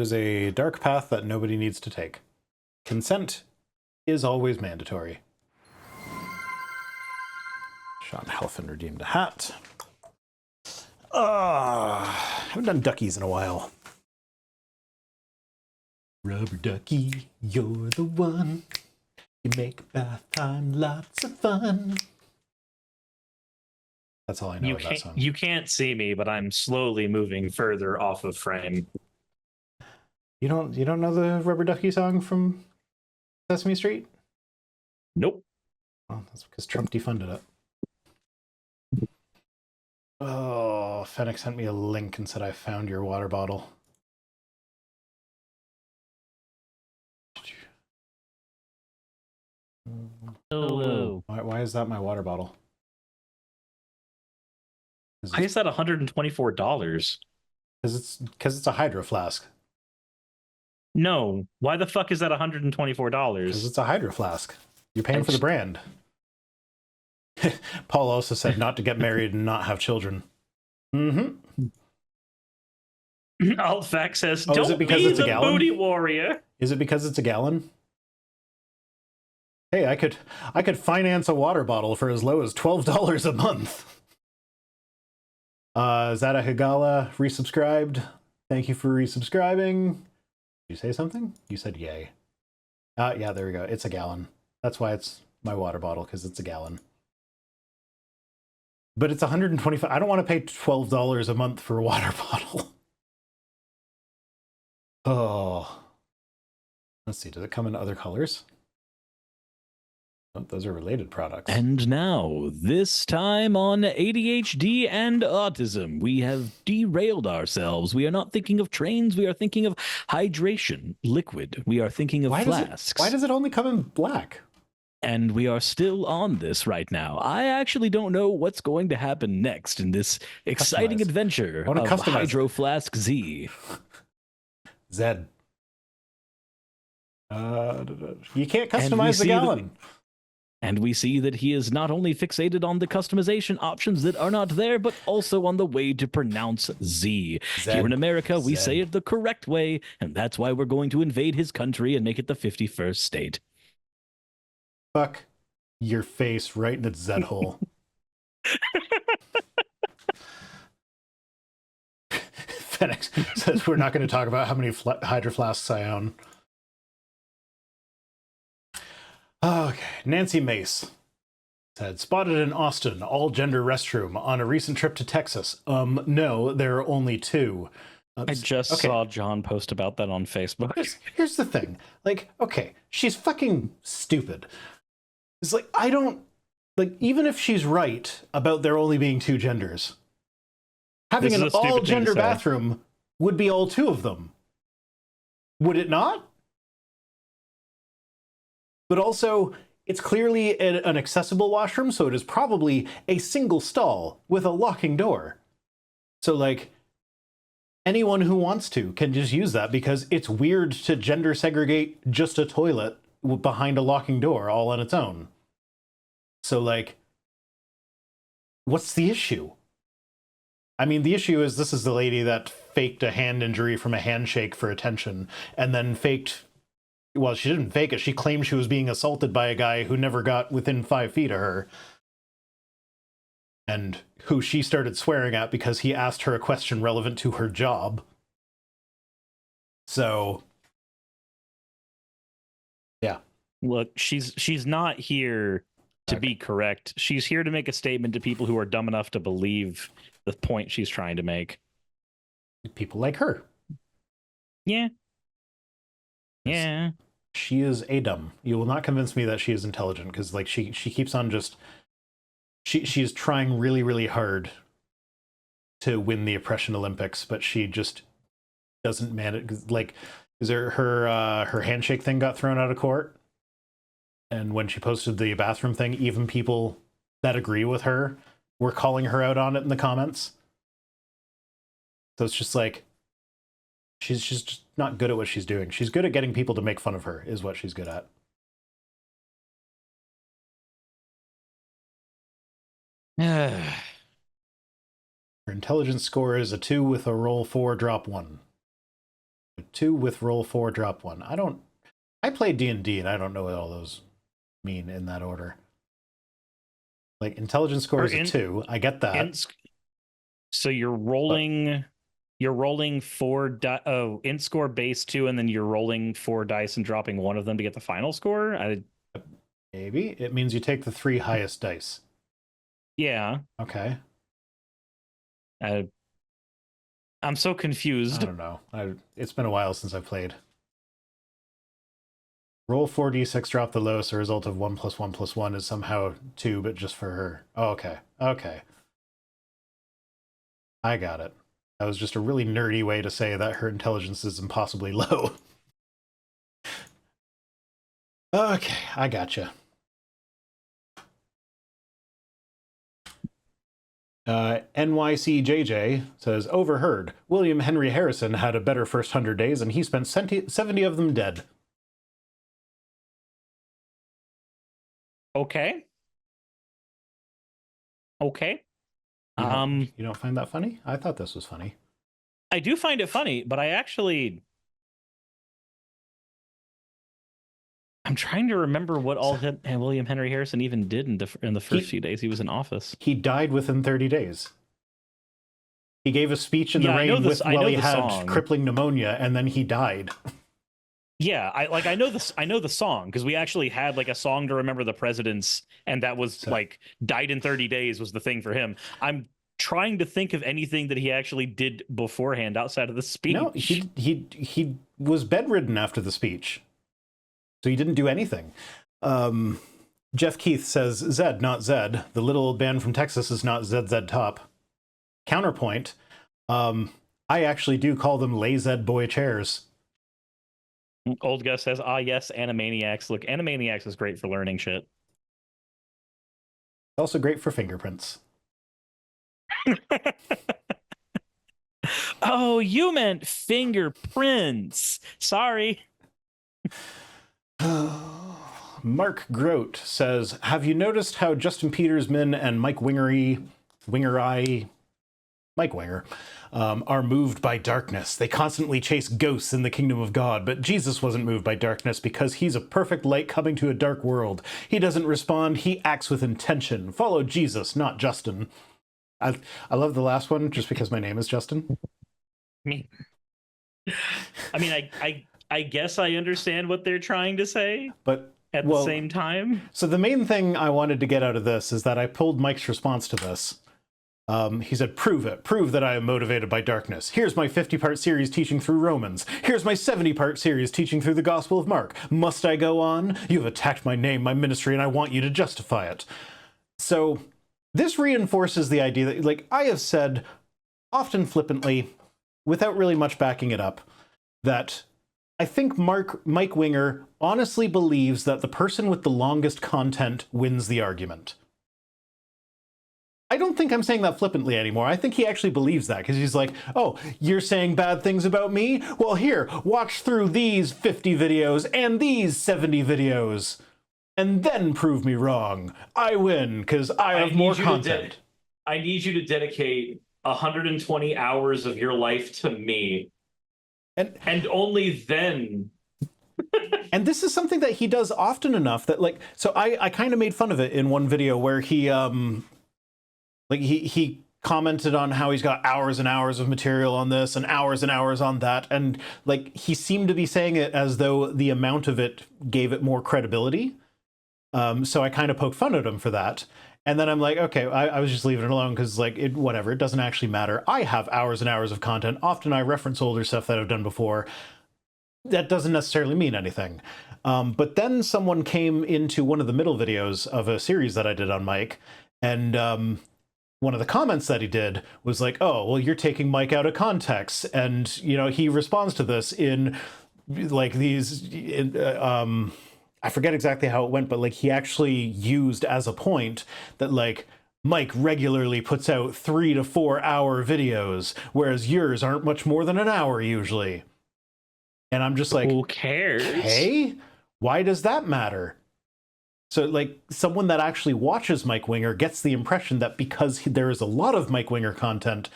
is a dark path that nobody needs to take. Consent is always mandatory. Sean Helfin redeemed a hat. Haven't done duckies in a while. Rubber ducky, you're the one. You make bath time lots of fun. That's all I know of that song. You can't see me, but I'm slowly moving further off of frame. You don't know the Rubber Ducky song from Sesame Street? Nope. Well, that's because Trump defunded it. Oh, Fennec sent me a link and said I found your water bottle. Hello. Why is that my water bottle? Why is that $124? Because it's a hydro flask. No. Why the fuck is that $124? Because it's a hydro flask. You're paying for the brand. Paul also said not to get married and not have children. Mm-hmm. Altfac says, is don't it because be it's a the gallon? booty warrior. Is it because it's a gallon? Hey, I could finance a water bottle for as low as $12 a month. Zada Higala resubscribed. Thank you for resubscribing. Did you say something? You said yay. Yeah, there we go. It's a gallon. That's why it's my water bottle, because it's a gallon. But it's $125. I don't want to pay $12 a month for a water bottle. Oh. Let's see. Does it come in other colors? Oh, those are related products. And now, this time on ADHD and autism, we have derailed ourselves. We are not thinking of trains. We are thinking of hydration, liquid. We are thinking of flasks. Why does it only come in black? And we are still on this right now. I actually don't know what's going to happen next in this exciting adventure of Hydro Flask Z. Zed. You can't customize the gallon. And we see that he is not only fixated on the customization options that are not there, but also on the way to pronounce Z. Zed. Here in America, we Zed. say it the correct way, and that's why we're going to invade his country and make it the 51st state. Fuck your face right in its Zed hole. Phoenix says we're not going to talk about how many Hydro Flasks I own. Okay, Nancy Mace said, spotted in Austin, all-gender restroom on a recent trip to Texas. No, there are only 2. I just saw John post about that on Facebook. Here's the thing. Like, okay, she's fucking stupid. It's like, I don't... Like, even if she's right about there only being 2 genders, having an all-gender bathroom would be all 2 of them. Would it not? But also, it's clearly an accessible washroom, so it is probably a single stall with a locking door. So, like, anyone who wants to can just use that because it's weird to gender segregate just a toilet behind a locking door all on its own. So, like, what's the issue? I mean, the issue is this is the lady that faked a hand injury from a handshake for attention, and then faked, well, she didn't fake it. She claimed she was being assaulted by a guy who never got within 5 feet of her, and who she started swearing at because he asked her a question relevant to her job. So, yeah. Look, she's not here to be correct. She's here to make a statement to people who are dumb enough to believe the point she's trying to make. People like her. Yeah. Yeah. She is a dumb. You will not convince me that she is intelligent, because like she keeps on just she is trying really, really hard to win the oppression Olympics, but she just doesn't manage. Like, is there her handshake thing got thrown out of court? And when she posted the bathroom thing, even people that agree with her were calling her out on it in the comments. So it's just like, she's just not good at what she's doing. She's good at getting people to make fun of her, is what she's good at. Her intelligence score is a 2 with a roll 4, drop 1. A 2 with roll 4, drop 1. I played D&D and I don't know what all those mean in that order. Like, intelligence score is a 2. I get that. So you're rolling int score base 2, and then you're rolling 4 dice and dropping one of them to get the final score? Maybe. It means you take the 3 highest dice. Yeah. Okay. I'm so confused. I don't know. It's been a while since I've played. Roll 4d6, drop the lowest. The result of 1 + 1 + 1 is somehow 2, but just for her. Oh, okay. Okay. I got it. That was just a really nerdy way to say that her intelligence is impossibly low. Okay, I gotcha. NYCJJ says, overheard. William Henry Harrison had a better first 100 days, and he spent 70 of them dead. Okay. Okay. You don't find that funny? I thought this was funny. I do find it funny, but I'm trying to remember what all William Henry Harrison even did in the first few days he was in office. He died within 30 days. He gave a speech in the rain while he had crippling pneumonia, and then he died. Yeah, I know the song, because we actually had like a song to remember the presidents, and that was like died in 30 days was the thing for him. I'm trying to think of anything that he actually did beforehand outside of the speech. No, he was bedridden after the speech, so he didn't do anything. Jeff Keith says, Zed, not Zed. The little old band from Texas is not ZZ Top. Counterpoint, I actually do call them Lay Zed Boy Chairs. Old Gus says, yes, Animaniacs. Look, Animaniacs is great for learning shit. Also great for fingerprints. Oh, you meant fingerprints. Sorry. Mark Grote says, have you noticed how Justin Petersman and Mike Winger are moved by darkness? They constantly chase ghosts in the kingdom of God, but Jesus wasn't moved by darkness because he's a perfect light coming to a dark world. He doesn't respond, he acts with intention. Follow Jesus, not Justin. I love the last one just because my name is Justin. I mean, I guess I understand what they're trying to say, but at the same time. So the main thing I wanted to get out of this is that I pulled Mike's response to this. He said, prove it. Prove that I am motivated by darkness. Here's my 50-part series teaching through Romans. Here's my 70-part series teaching through the Gospel of Mark. Must I go on? You have attacked my name, my ministry, and I want you to justify it. So this reinforces the idea that, like, I have said often flippantly, without really much backing it up, that I think Mike Winger honestly believes that the person with the longest content wins the argument. I don't think I'm saying that flippantly anymore. I think he actually believes that, because he's like, oh, you're saying bad things about me? Well, here, watch through these 50 videos and these 70 videos, and then prove me wrong. I win, because I have more content. I need you to dedicate 120 hours of your life to me. And only then. And this is something that he does often enough that, like, so I kind of made fun of it in one video where he he commented on how he's got hours and hours of material on this and hours on that, and like he seemed to be saying it as though the amount of it gave it more credibility. So I kind of poked fun at him for that. And then I'm like, okay, I was just leaving it alone because, like, whatever, it doesn't actually matter. I have hours and hours of content. Often I reference older stuff that I've done before. That doesn't necessarily mean anything. But then someone came into one of the middle videos of a series that I did on Mike, and one of the comments that he did was like, oh, well, you're taking Mike out of context. And, you know, he responds to this in, like, I forget exactly how it went, but, like, he actually used as a point that, like, Mike regularly puts out 3 to 4 hour videos, whereas yours aren't much more than an hour usually. And I'm just like, who cares? Hey, why does that matter? So, like, someone that actually watches Mike Winger gets the impression that because there is a lot of Mike Winger content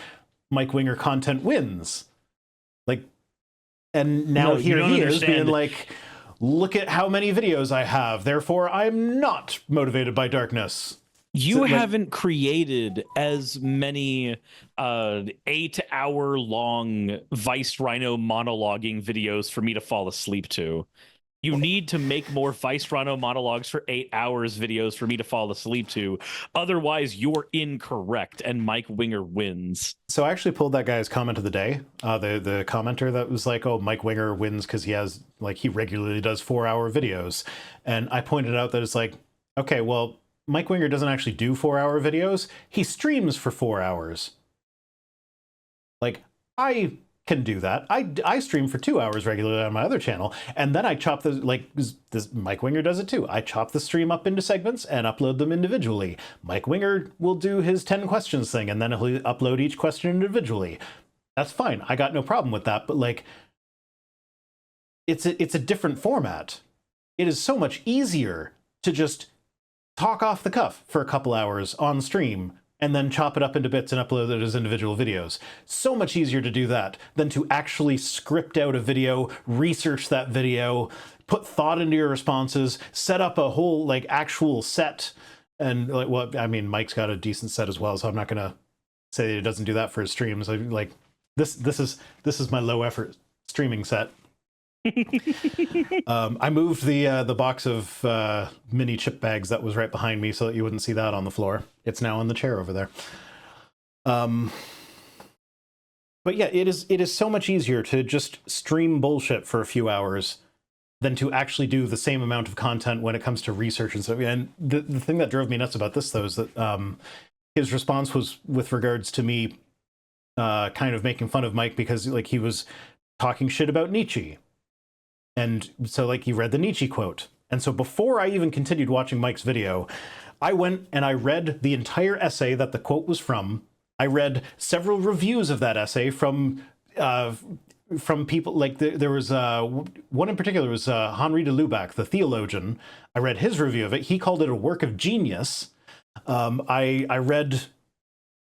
wins. Like, and now here he is being like, look at how many videos I have, therefore I'm not motivated by darkness. You haven't created as many 8-hour long Vice Rhino monologuing videos for me to fall asleep to. You need to make more Vice Rhino monologues for 8 hours videos for me to fall asleep to. Otherwise, you're incorrect, and Mike Winger wins. So I actually pulled that guy's comment of the day. The commenter that was like, oh, Mike Winger wins because he has, like, he regularly does 4-hour videos. And I pointed out that it's like, okay, well, Mike Winger doesn't actually do 4-hour videos. He streams for 4 hours. Like, I can do that. I stream for 2 hours regularly on my other channel, and then I chop the, like, this Mike Winger does it too. I chop the stream up into segments and upload them individually. Mike Winger will do his 10 questions thing, and then he'll upload each question individually. That's fine. I got no problem with that, but, like, it's a different format. It is so much easier to just talk off the cuff for a couple hours on stream and then chop it up into bits and upload it as individual videos. So much easier to do that than to actually script out a video, research that video, put thought into your responses, set up a whole, like, actual set. And, like, well, I mean, Mike's got a decent set as well, so I'm not gonna say that he doesn't do that for his streams. Like, this is my low effort streaming set. I moved the box of mini chip bags that was right behind me so that you wouldn't see that on the floor. It's now in the chair over there. But yeah, it is so much easier to just stream bullshit for a few hours than to actually do the same amount of content when it comes to research and stuff. And the thing that drove me nuts about this, though, is that his response was with regards to me kind of making fun of Mike because, like, he was talking shit about Nietzsche. And so, like, he read the Nietzsche quote. And so before I even continued watching Mike's video, I went and I read the entire essay that the quote was from. I read several reviews of that essay from people, like, there was one in particular was Henri de Lubac, the theologian. I read his review of it. He called it a work of genius. I read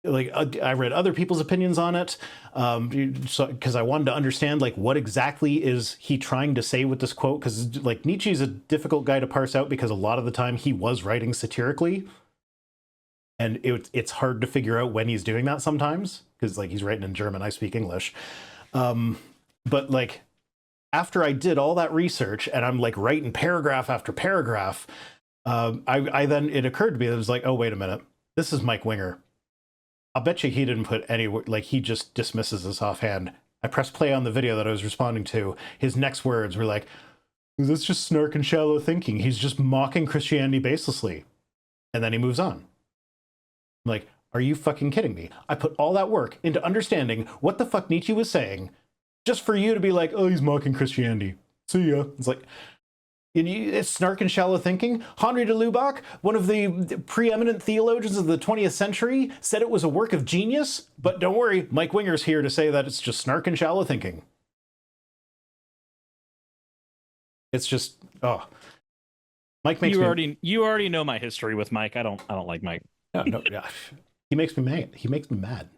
other people's opinions on it because I wanted to understand, like, what exactly is he trying to say with this quote, because, like, Nietzsche's a difficult guy to parse out because a lot of the time he was writing satirically, and it's hard to figure out when he's doing that sometimes because, like, he's writing in German, I speak English. But, like, after I did all that research and I'm, like, writing paragraph after paragraph, I then, it occurred to me that it was like, oh, wait a minute, this is Mike Winger. I'll bet you he didn't put any, like, he just dismisses this offhand. I pressed play on the video that I was responding to. His next words were like, that's just snark and shallow thinking. He's just mocking Christianity baselessly. And then he moves on. I'm like, are you fucking kidding me? I put all that work into understanding what the fuck Nietzsche was saying just for you to be like, oh, he's mocking Christianity. See ya. It's like, it's snark and shallow thinking. Henri de Lubac, one of the preeminent theologians of the 20th century, said it was a work of genius. But don't worry, Mike Winger's here to say that it's just snark and shallow thinking. It's just, oh. Mike makes you already know my history with Mike. I don't like Mike. No, yeah. He makes me mad. He makes me mad.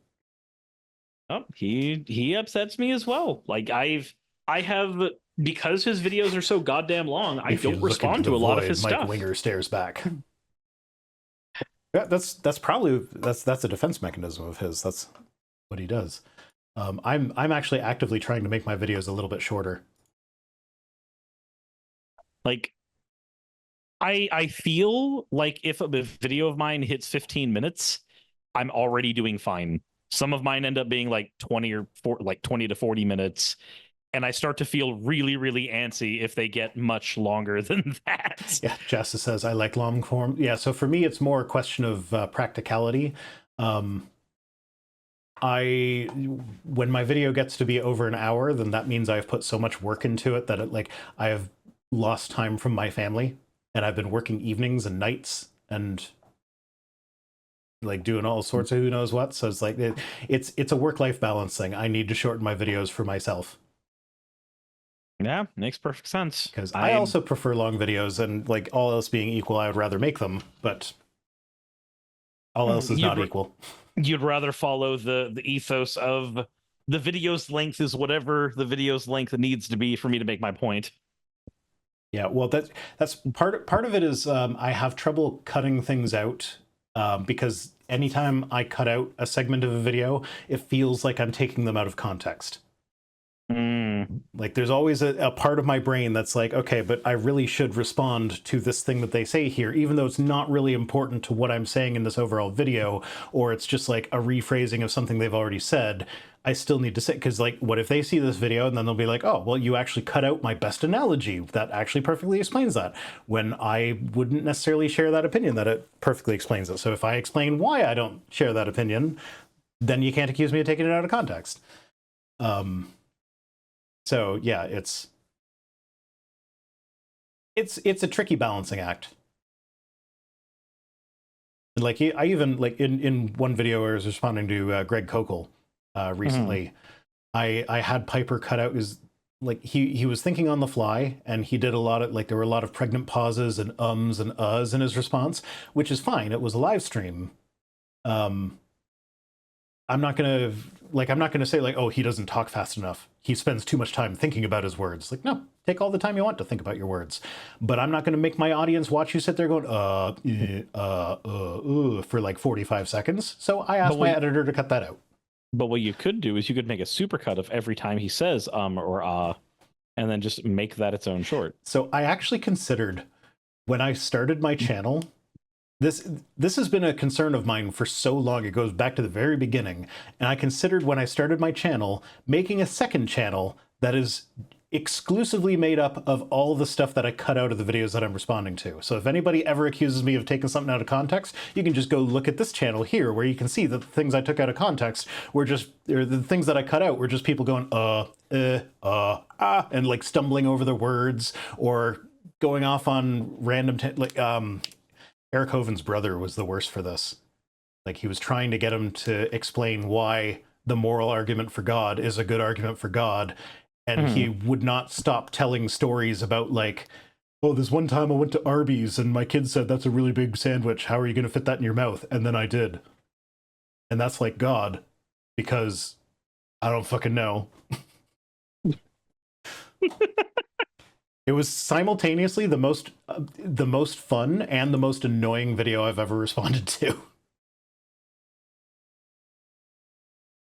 Oh, he upsets me as well. Like I have, because his videos are so goddamn long, I If you don't look respond into to a the lot of void, his Mike stuff. Winger stares back. Yeah, that's probably that's a defense mechanism of his. That's what he does. I'm actually actively trying to make my videos a little bit shorter. Like I feel like if a video of mine hits 15 minutes, I'm already doing fine. Some of mine end up being like 20 to 40 minutes, and I start to feel really, really antsy if they get much longer than that. Yeah, Justice says I like long form. Yeah, so for me, it's more a question of practicality. When my video gets to be over an hour, then that means I've put so much work into it that I have lost time from my family, and I've been working evenings and nights and like doing all sorts of who knows what. So it's like it's a work-life balance thing. I need to shorten my videos for myself. Yeah, makes perfect sense. Because I also prefer long videos, and like all else being equal, I would rather make them, but all else is not equal. You'd rather follow the ethos of the video's length is whatever the video's length needs to be for me to make my point. Yeah, well, that's part of it is I have trouble cutting things out because anytime I cut out a segment of a video, it feels like I'm taking them out of context. Like there's always a part of my brain that's like, okay, but I really should respond to this thing that they say here, even though it's not really important to what I'm saying in this overall video, or it's just like a rephrasing of something they've already said. I still need to say, because like, what if they see this video and then they'll be like, oh, well, you actually cut out my best analogy that actually perfectly explains that, when I wouldn't necessarily share that opinion that it perfectly explains it. So if I explain why I don't share that opinion, then you can't accuse me of taking it out of context. So yeah, it's a tricky balancing act. And like I even like in one video where I was responding to Greg Kokel recently, I had Piper cut out his, like he was thinking on the fly, and he did a lot of like, there were a lot of pregnant pauses and ums and uhs in his response, which is fine. It was a live stream. I'm not gonna say like, oh, he doesn't talk fast enough, he spends too much time thinking about his words. Like, no, take all the time you want to think about your words. But I'm not gonna make my audience watch you sit there going for like 45 seconds. So I asked my editor to cut that out. But what you could do is you could make a supercut of every time he says or and then just make that its own short. So I actually considered, when I started my channel, this has been a concern of mine for so long. It goes back to the very beginning. And I considered, when I started my channel, making a second channel that is exclusively made up of all the stuff that I cut out of the videos that I'm responding to. So if anybody ever accuses me of taking something out of context, you can just go look at this channel here, where you can see that the things I took out of context were just, or the things that I cut out were just people going, and like stumbling over their words, or going off on random, Eric Hoven's brother was the worst for this. Like, he was trying to get him to explain why the moral argument for God is a good argument for God, and he would not stop telling stories about like, oh, this one time I went to Arby's and my kid said, that's a really big sandwich, how are you going to fit that in your mouth? And then I did. And that's like God, because I don't fucking know. It was simultaneously the most fun and the most annoying video I've ever responded to.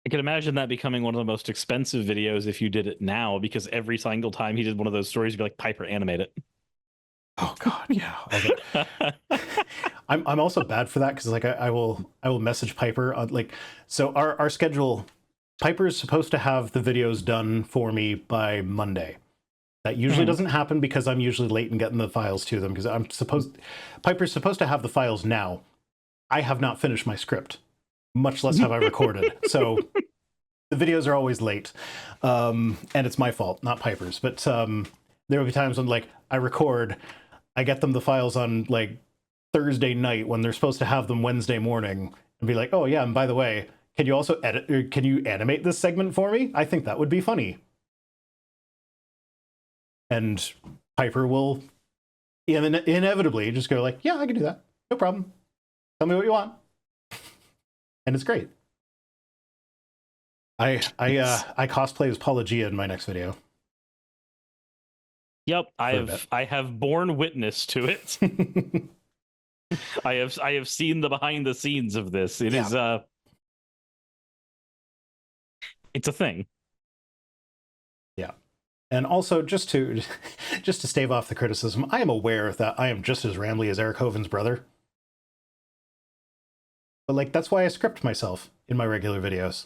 I can imagine that becoming one of the most expensive videos if you did it now, because every single time he did one of those stories, you'd be like, Piper, animate it. Oh God, yeah. I'm also bad for that, because like I will message Piper on like, so our schedule, Piper's supposed to have the videos done for me by Monday. That usually doesn't happen because I'm usually late in getting the files to them, because Piper's supposed to have the files now. I have not finished my script, much less have I recorded. So the videos are always late. And it's my fault, not Piper's. But there will be times when like I record, I get them the files on like Thursday night when they're supposed to have them Wednesday morning, and be like, oh yeah, and by the way, can you also edit, or can you animate this segment for me? I think that would be funny. And Piper will inevitably just go like, yeah, I can do that. No problem. Tell me what you want. and it's great. I cosplay as Paula Gia in my next video. Yep, I have borne witness to it. I have seen the behind the scenes of this. It is it's a thing. Yeah. And also, just to stave off the criticism, I am aware that I am just as rambly as Eric Hoven's brother. But like, that's why I script myself in my regular videos.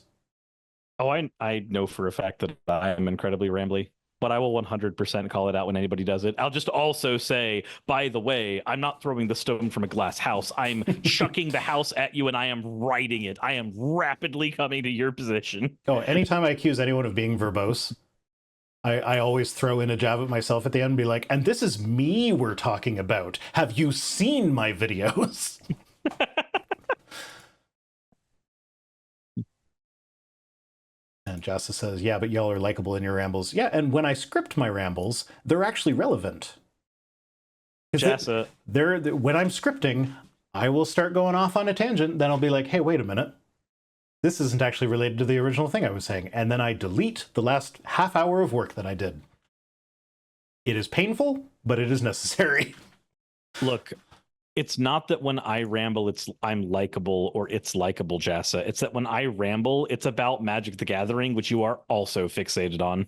Oh, I know for a fact that I am incredibly rambly, but I will 100% call it out when anybody does it. I'll just also say, by the way, I'm not throwing the stone from a glass house. I'm chucking the house at you, and I am riding it. I am rapidly coming to your position. Oh, anytime I accuse anyone of being verbose, I always throw in a jab at myself at the end and be like, and this is me we're talking about. Have you seen my videos? And Jassa says, yeah, but y'all are likable in your rambles. Yeah, and when I script my rambles, they're actually relevant. Jassa. When I'm scripting, I will start going off on a tangent, then I'll be like, hey, wait a minute. This isn't actually related to the original thing I was saying. And then I delete the last half hour of work that I did. It is painful, but it is necessary. Look, it's not that when I ramble, I'm likable or it's likable, Jassa. It's that when I ramble, it's about Magic the Gathering, which you are also fixated on.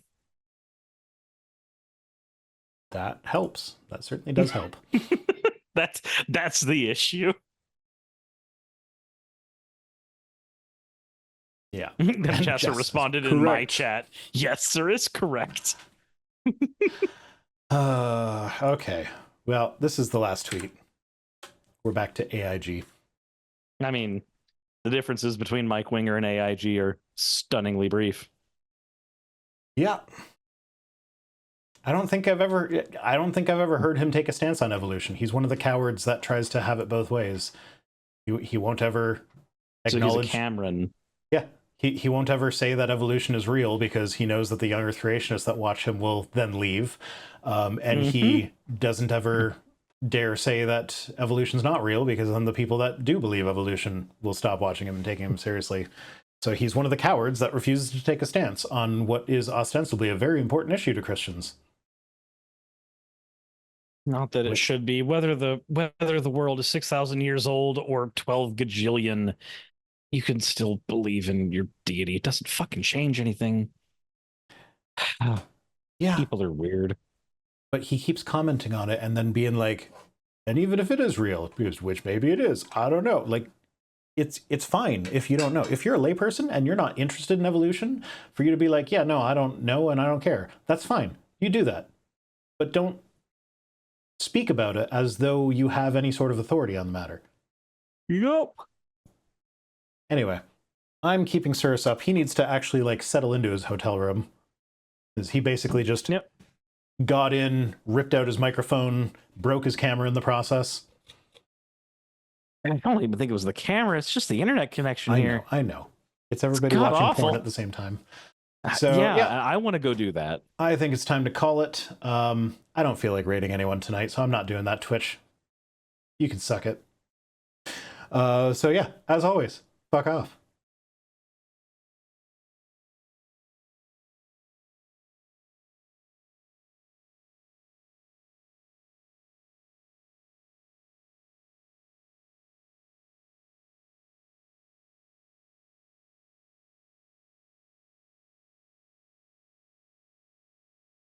That helps. That certainly does help. That's the issue. Yeah. Jassa responded in my chat. Yes, sir, is correct. Okay. Well, this is the last tweet. We're back to AIG. I mean, the differences between Mike Winger and AIG are stunningly brief. Yeah. I don't think I've ever heard him take a stance on evolution. He's one of the cowards that tries to have it both ways. He won't ever acknowledge. So he's a Cameron. Yeah. He won't ever say that evolution is real because he knows that the young Earth creationists that watch him will then leave. And he doesn't ever dare say that evolution's not real because then the people that do believe evolution will stop watching him and taking him seriously. So he's one of the cowards that refuses to take a stance on what is ostensibly a very important issue to Christians. Not that it should be. Whether the world is 6,000 years old or 12 gajillion, you can still believe in your deity. It doesn't fucking change anything. Yeah. People are weird. But he keeps commenting on it and then being like, and even if it is real, which maybe it is, I don't know. Like, it's fine if you don't know. If you're a layperson and you're not interested in evolution, for you to be like, yeah, no, I don't know and I don't care. That's fine. You do that. But don't speak about it as though you have any sort of authority on the matter. Yep. Anyway, I'm keeping Cirrus up. He needs to actually like settle into his hotel room. Because he basically just got in, ripped out his microphone, broke his camera in the process. And I don't even think it was the camera. It's just the internet connection here. I know. It's everybody God watching awful. porn at the same time. So yeah, I want to go do that. I think it's time to call it. I don't feel like rating anyone tonight, so I'm not doing that. Twitch, you can suck it. So yeah, as always, fuck off.